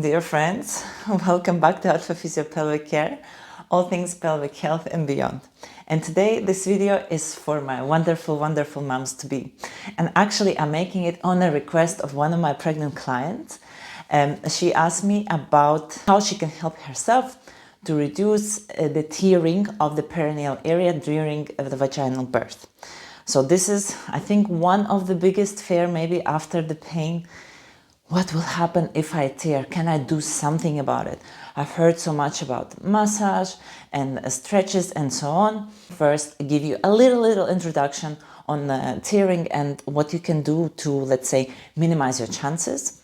Dear friends, welcome back to alphaphysiocare, all things pelvic health and beyond. And today this video is for my wonderful moms to be. And actually I'm making it on a request of one of my pregnant clients. She asked me about how she can help herself to reduce the tearing of the perineal area during the vaginal birth. So this is, I think, one of the biggest fear maybe after the pain. What will happen if I tear? Can I do something about it? I've heard so much about massage and stretches and so on. First, give you a little introduction on tearing and what you can do to, let's say, minimize your chances.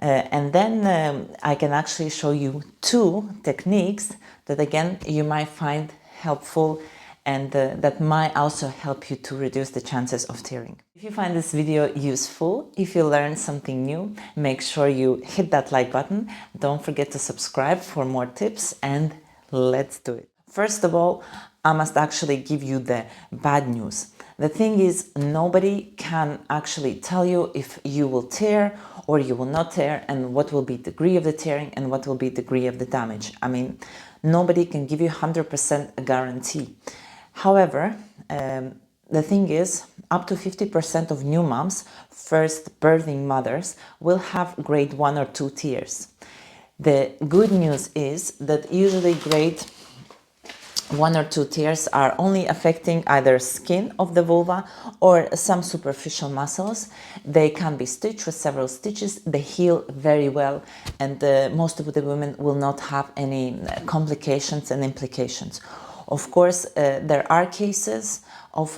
And then I can actually show you two techniques that, again, you might find helpful and that might also help you to reduce the chances of tearing. If you find this video useful, if you learned something new, make sure you hit that like button. Don't forget to subscribe for more tips, and let's do it. First of all, I must actually give you the bad news. The thing is, nobody can actually tell you if you will tear or you will not tear, and what will be the degree of the tearing and what will be the degree of the damage. I mean, nobody can give you 100% guarantee. However, the thing is, up to 50% of new moms, first birthing mothers, will have grade 1 or 2 tears. The good news is that usually grade 1 or 2 tears are only affecting either skin of the vulva or some superficial muscles. They can be stitched with several stitches. They heal very well, and most of the women will not have any complications and implications. Of course, there are cases of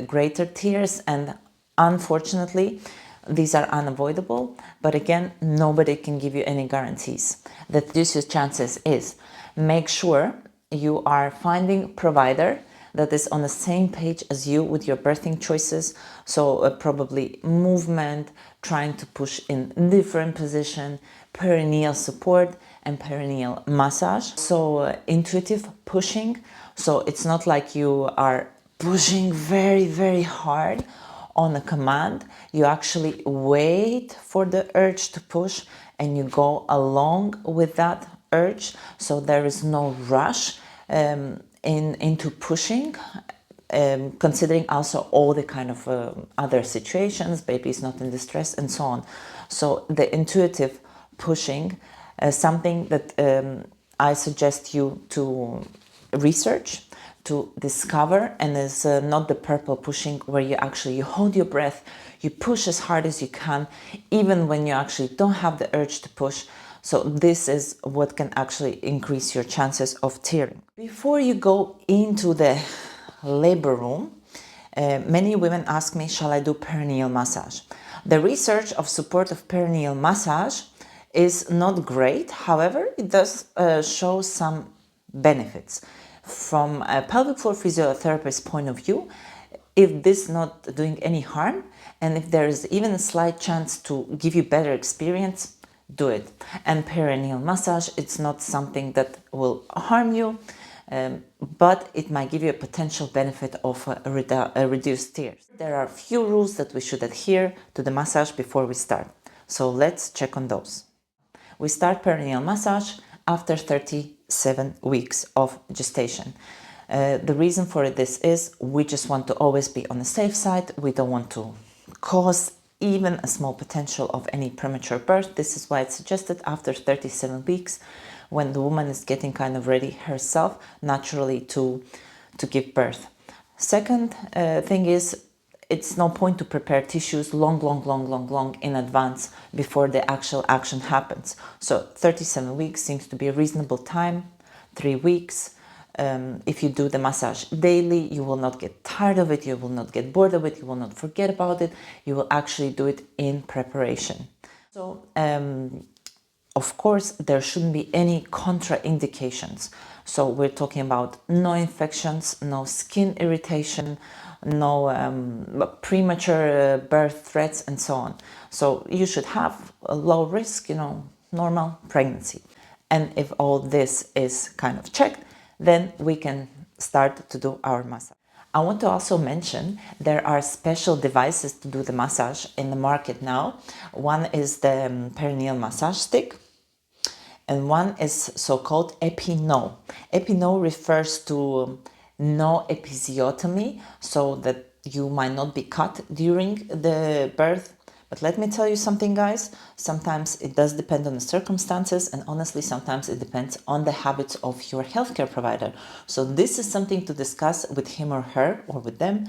greater tears, and unfortunately, these are unavoidable. But again, nobody can give you any guarantees. The reduced chances is make sure you are finding provider that is on the same page as you with your birthing choices. So probably movement, trying to push in different position, perineal support and perineal massage. So intuitive pushing. So it's not like you are pushing very hard on a command. You actually wait for the urge to push and you go along with that urge. So there is no rush into pushing, considering also all the kind of other situations, baby is not in distress and so on. So the intuitive pushing is something that I suggest you to research, to discover, and is not the purple pushing where you actually hold your breath, you push as hard as you can, even when you actually don't have the urge to push. So this is what can actually increase your chances of tearing. Before you go into the labor room, many women ask me, shall I do perineal massage? The research of support of perineal massage is not great. However, it does show some benefits. From a pelvic floor physiotherapist point of view, if this is not doing any harm, and if there is even a slight chance to give you better experience, do it. And perineal massage, it's not something that will harm you, but it might give you a potential benefit of a reduced tears. There are a few rules that we should adhere to the massage before we start. So let's check on those. We start perineal massage after 37 weeks of gestation. The reason for this is we just want to always be on the safe side. We don't want to cause even a small potential of any premature birth. This is why it's suggested after 37 weeks, when the woman is getting kind of ready herself naturally to give birth. Second thing is, it's no point to prepare tissues long in advance before the actual action happens. So 37 weeks seems to be a reasonable time, 3 weeks. If you do the massage daily, you will not get tired of it, you will not get bored of it, you will not forget about it, you will actually do it in preparation. So, of course, there shouldn't be any contraindications. So we're talking about no infections, no skin irritation, no premature birth threats and so on. So you should have a low risk, normal pregnancy. And if all this is kind of checked, then we can start to do our massage. I want to also mention there are special devices to do the massage in the market now. One is the perineal massage stick. and one is so-called epi-no. Epi-no refers to no episiotomy, so that you might not be cut during the birth. But let me tell you something, guys. Sometimes it does depend on the circumstances, and honestly, sometimes it depends on the habits of your healthcare provider. So this is something to discuss with him or her, or with them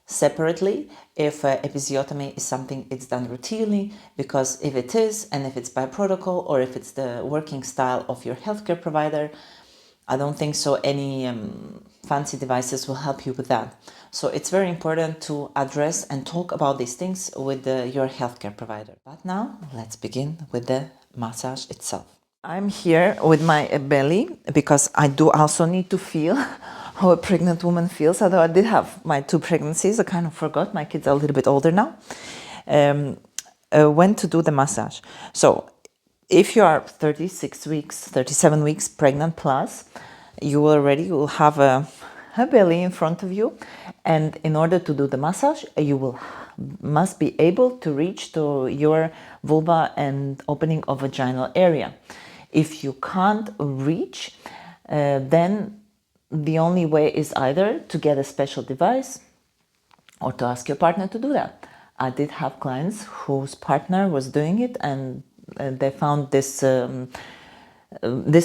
separately, if episiotomy is something it's done routinely, because if it is, and if it's by protocol, or if it's the working style of your healthcare provider, I don't think so any fancy devices will help you with that. So it's very important to address and talk about these things with your healthcare provider. But now let's begin with the massage itself. I'm here with my belly because I do also need to feel how a pregnant woman feels. Although I did have my 2 pregnancies, I kind of forgot. My kids are a little bit older now. When to do the massage. So if you are 36 weeks, 37 weeks pregnant plus, you will have a belly in front of you, and in order to do the massage, you must be able to reach to your vulva and opening of vaginal area. If you can't reach, then the only way is either to get a special device or to ask your partner to do that. I did have clients whose partner was doing it, and they found this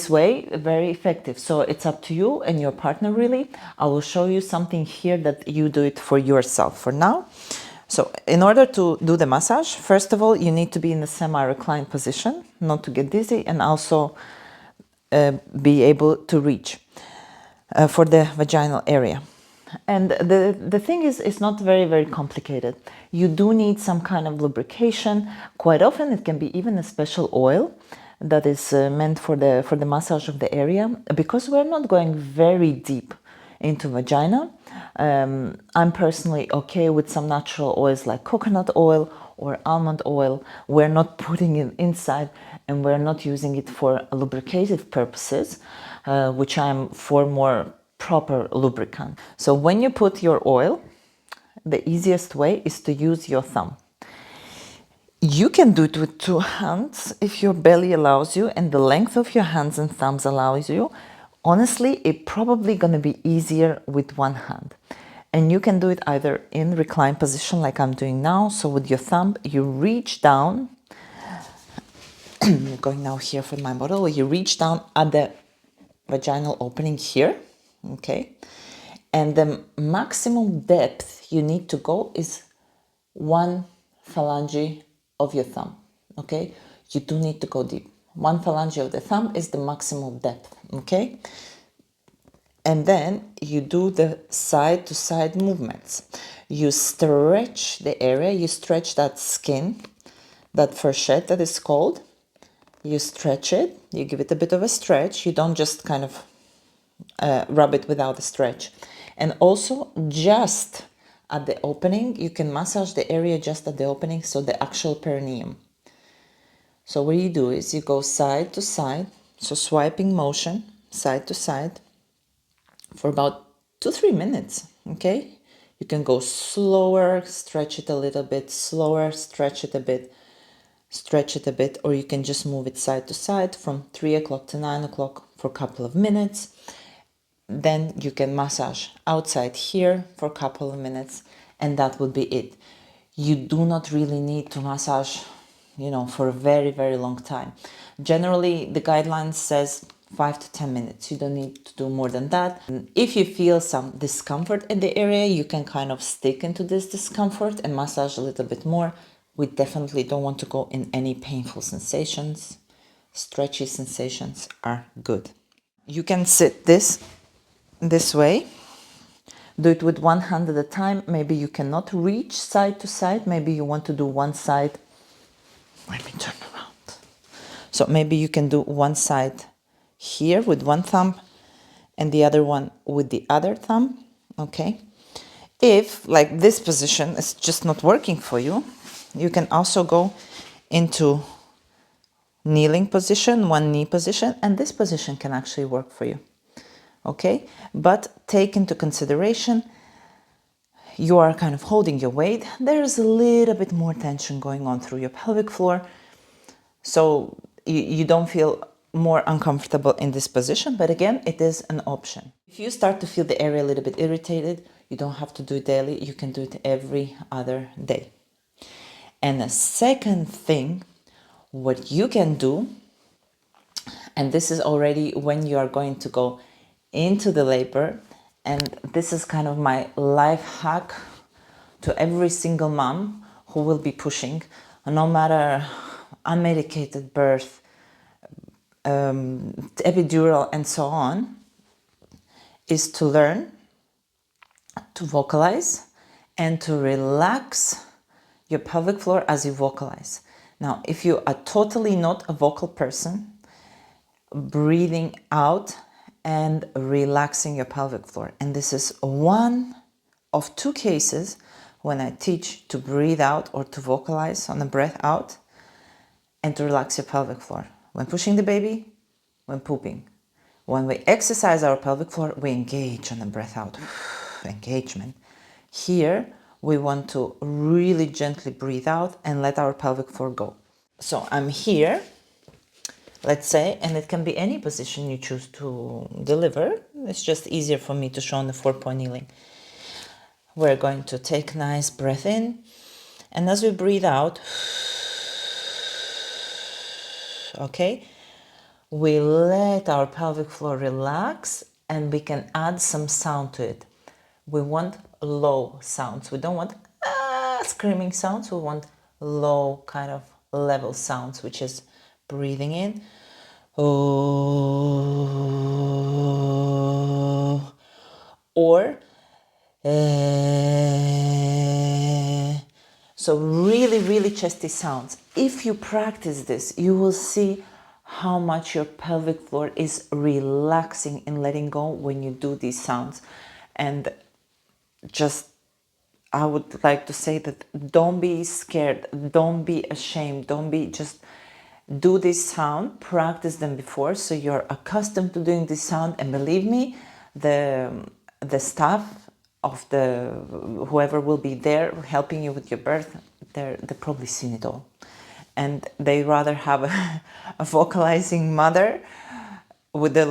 way very effective. So it's up to you and your partner, really. I will show you something here that you do it for yourself for now. So in order to do the massage, first of all, you need to be in a semi-reclined position, not to get dizzy, and also be able to reach for the vaginal area. And the thing is, it's not very, very complicated. You do need some kind of lubrication. Quite often it can be even a special oil that is meant for the massage of the area, because we're not going very deep into vagina. I'm personally okay with some natural oils like coconut oil or almond oil. We're not putting it inside, and we're not using it for lubricative purposes, which I'm for more proper lubricant. So when you put your oil, the easiest way is to use your thumb. You can do it with 2 hands if your belly allows you and the length of your hands and thumbs allows you. Honestly, it's probably going to be easier with 1 hand. And you can do it either in reclined position like I'm doing now. So with your thumb, you reach down. I'm going now here for my bottle. You reach down at the vaginal opening here, okay? And the maximum depth you need to go is 1 phalange of your thumb, okay? You do need to go deep. 1 phalange of the thumb is the maximum depth, okay? And then you do the side-to-side movements. You stretch the area, you stretch that skin, that fourchette that is called. You stretch it, you give it a bit of a stretch. You don't just kind of rub it without a stretch. And also just at the opening, you can massage the area just at the opening, so the actual perineum. So what you do is you go side to side, so swiping motion, side to side, for about 2-3 minutes, okay? You can go slower, stretch it a little bit, slower, stretch it a bit, or you can just move it side to side from 3 o'clock to 9 o'clock for a couple of minutes. Then you can massage outside here for a couple of minutes, and that would be it. You do not really need to massage, for a very, very long time. Generally, the guidelines says 5 to 10 minutes. You don't need to do more than that. And if you feel some discomfort in the area, you can kind of stick into this discomfort and massage a little bit more. We definitely don't want to go in any painful sensations. Stretchy sensations are good. You can sit this way. Do it with 1 hand at a time. Maybe you cannot reach side to side. Maybe you want to do one side. Let me turn around. So maybe you can do one side here with 1 thumb and the other one with the other thumb, okay? If, like, this position is just not working for you, you can also go into kneeling position, 1 knee position, and this position can actually work for you, okay? But take into consideration, you are kind of holding your weight. There's a little bit more tension going on through your pelvic floor, so you don't feel more uncomfortable in this position, but again, it is an option. If you start to feel the area a little bit irritated, you don't have to do it daily. You can do it every other day. And the second thing, what you can do, and this is already when you are going to go into the labor, and this is kind of my life hack to every single mom who will be pushing, no matter unmedicated birth, epidural, and so on, is to learn to vocalize and to relax your pelvic floor as you vocalize. Now, if you are totally not a vocal person, breathing out and relaxing your pelvic floor. And this is one of two cases when I teach to breathe out or to vocalize on the breath out and to relax your pelvic floor. When pushing the baby, when pooping. When we exercise our pelvic floor, we engage on the breath out. Engagement. Here, we want to really gently breathe out and let our pelvic floor go. So I'm here, let's say, and it can be any position you choose to deliver. It's just easier for me to show on the 4-point kneeling. We're going to take a nice breath in, and as we breathe out, okay, we let our pelvic floor relax, and we can add some sound to it. We want low sounds. We don't want screaming sounds. We want low kind of level sounds, which is breathing in. Oh, or so really chesty sounds. If you practice this, you will see how much your pelvic floor is relaxing and letting go when you do these sounds. And just, I would like to say that don't be scared, don't be ashamed, don't be, just do this sound, practice them before so you're accustomed to doing this sound. And believe me, the staff of the whoever will be there helping you with your birth, they've probably seen it all, and they rather have a vocalizing mother with a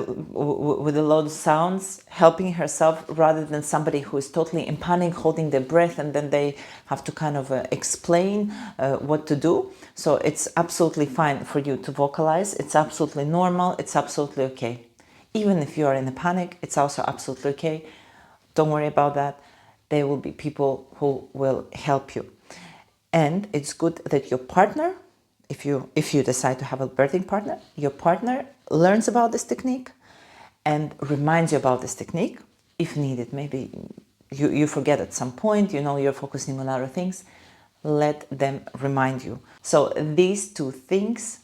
lot of sounds helping herself rather than somebody who is totally in panic holding their breath, and then they have to kind of explain what to do. So it's absolutely fine for you to vocalize. It's absolutely normal. It's absolutely okay. Even if you are in a panic, it's also absolutely okay. Don't worry about that. There will be people who will help you. And it's good that your partner, if you decide to have a birthing partner, your partner learns about this technique and reminds you about this technique if needed. Maybe you forget at some point, you're focusing on other things. Let them remind you. So these two things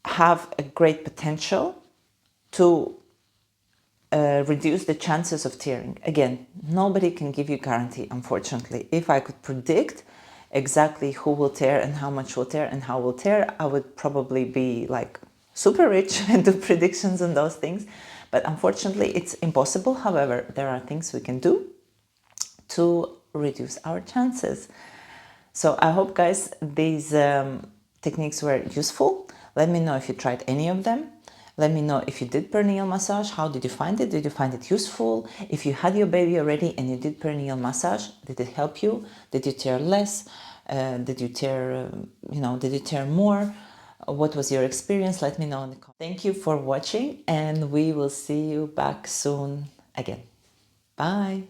have a great potential to reduce the chances of tearing. Again, nobody can give you guarantee, unfortunately. If I could predict exactly who will tear and how much will tear and how will tear, I would probably be like super rich and do predictions on those things. But unfortunately, it's impossible. However, there are things we can do to reduce our chances. So I hope, guys, these techniques were useful. Let me know if you tried any of them. Let me know if you did perineal massage. How did you find it? Did you find it useful? If you had your baby already and you did perineal massage, did it help you? Did you tear less? Did you tear, did you tear more? What was your experience? Let me know in the comments. Thank you for watching, and we will see you back soon again. Bye.